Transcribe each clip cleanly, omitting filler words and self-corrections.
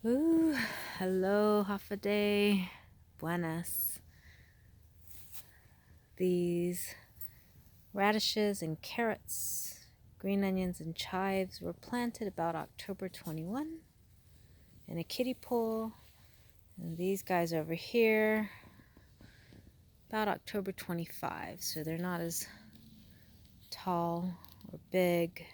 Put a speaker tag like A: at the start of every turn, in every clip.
A: Ooh, hello, half a day. Buenas. These radishes and carrots, green onions and chives were planted about October 21 in a kiddie pool. And these guys over here, about October 25. So they're not as tall or big.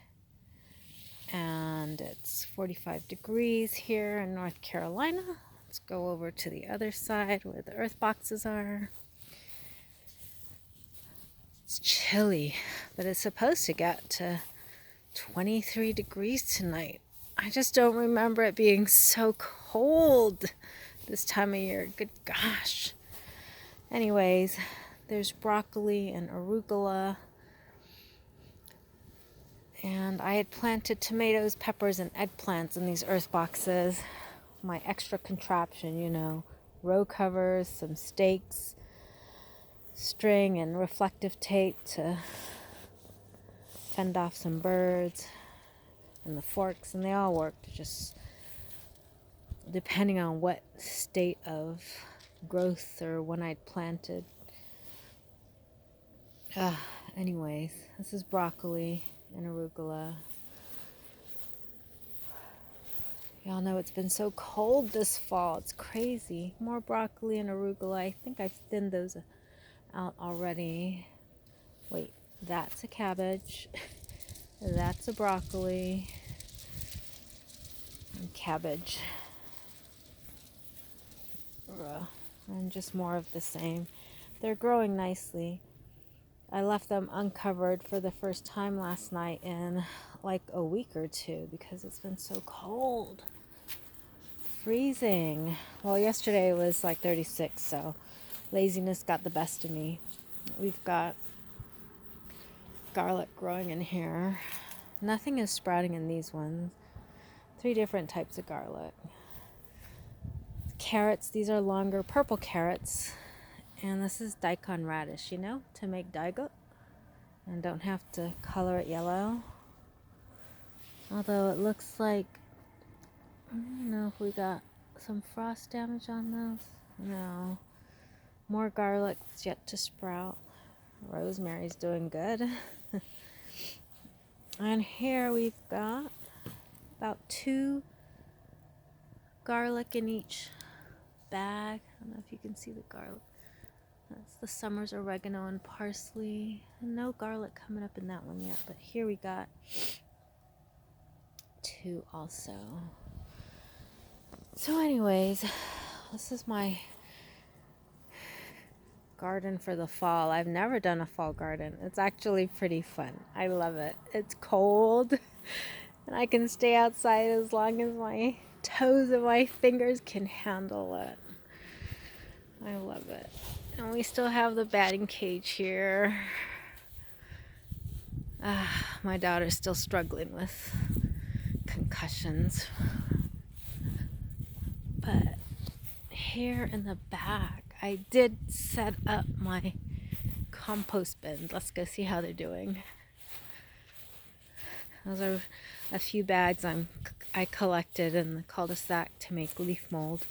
A: And it's 45 degrees here in North Carolina. Let's go over to the other side where the Earthboxes are. It's chilly, but it's supposed to get to 23 degrees tonight. I just don't remember it being so cold this time of year. Good gosh. Anyways, there's broccoli and arugula. And I had planted tomatoes, peppers, and eggplants in these Earthboxes. My extra contraption, you know, row covers, some stakes, string, and reflective tape to fend off some birds, and the forks, and they all worked, just depending on what state of growth or when I'd planted. Anyways, this is broccoli and arugula. Y'all know it's been so cold this fall. It's crazy. More broccoli and arugula. I think I've thinned those out already. Wait, that's a cabbage. That's a broccoli. And cabbage. And just more of the same. They're growing nicely. I left them uncovered for the first time last night in like a week or two because it's been so cold. Freezing. Well, yesterday it was like 36, so laziness got the best of me. We've got garlic growing in here. Nothing is sprouting in these ones. 3 different types of garlic. Carrots, these are longer purple carrots. And this is daikon radish, you know, to make dågu. And don't have to color it yellow. Although it looks like, I don't know if we got some frost damage on those. No. More garlic that's yet to sprout. Rosemary's doing good. And here we've got about 2 garlic in each bag. I don't know if you can see the garlic. That's the summer's oregano and parsley. No garlic coming up in that one yet, but here we got 2 also. So anyways, this is my garden for the fall. I've never done a fall garden. It's actually pretty fun. I love it. It's cold and I can stay outside as long as my toes and my fingers can handle it. I love it. And we still have the batting cage here. My daughter's still struggling with concussions. But here in the back, I did set up my compost bins. Let's go see how they're doing. Those are a few bags I collected in the cul-de-sac to make leaf mold.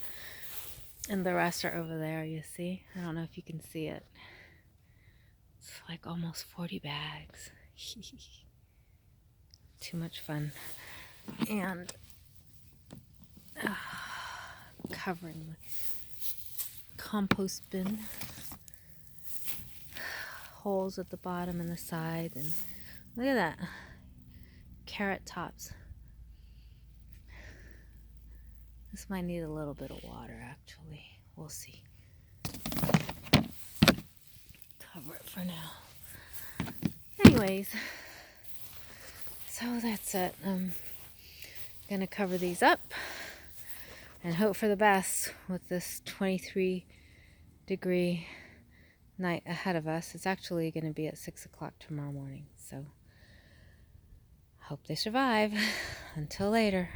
A: And the rest are over there, you see? I don't know if you can see it. It's like almost 40 bags. Too much fun. And covering the compost bin. Holes at the bottom and the side. And look at that. Carrot tops. This might need a little bit of water, actually. We'll see. Cover it for now. Anyways, so that's it. I'm going to cover these up and hope for the best with this 23-degree night ahead of us. It's actually going to be at 6 o'clock tomorrow morning, so hope they survive. Until later.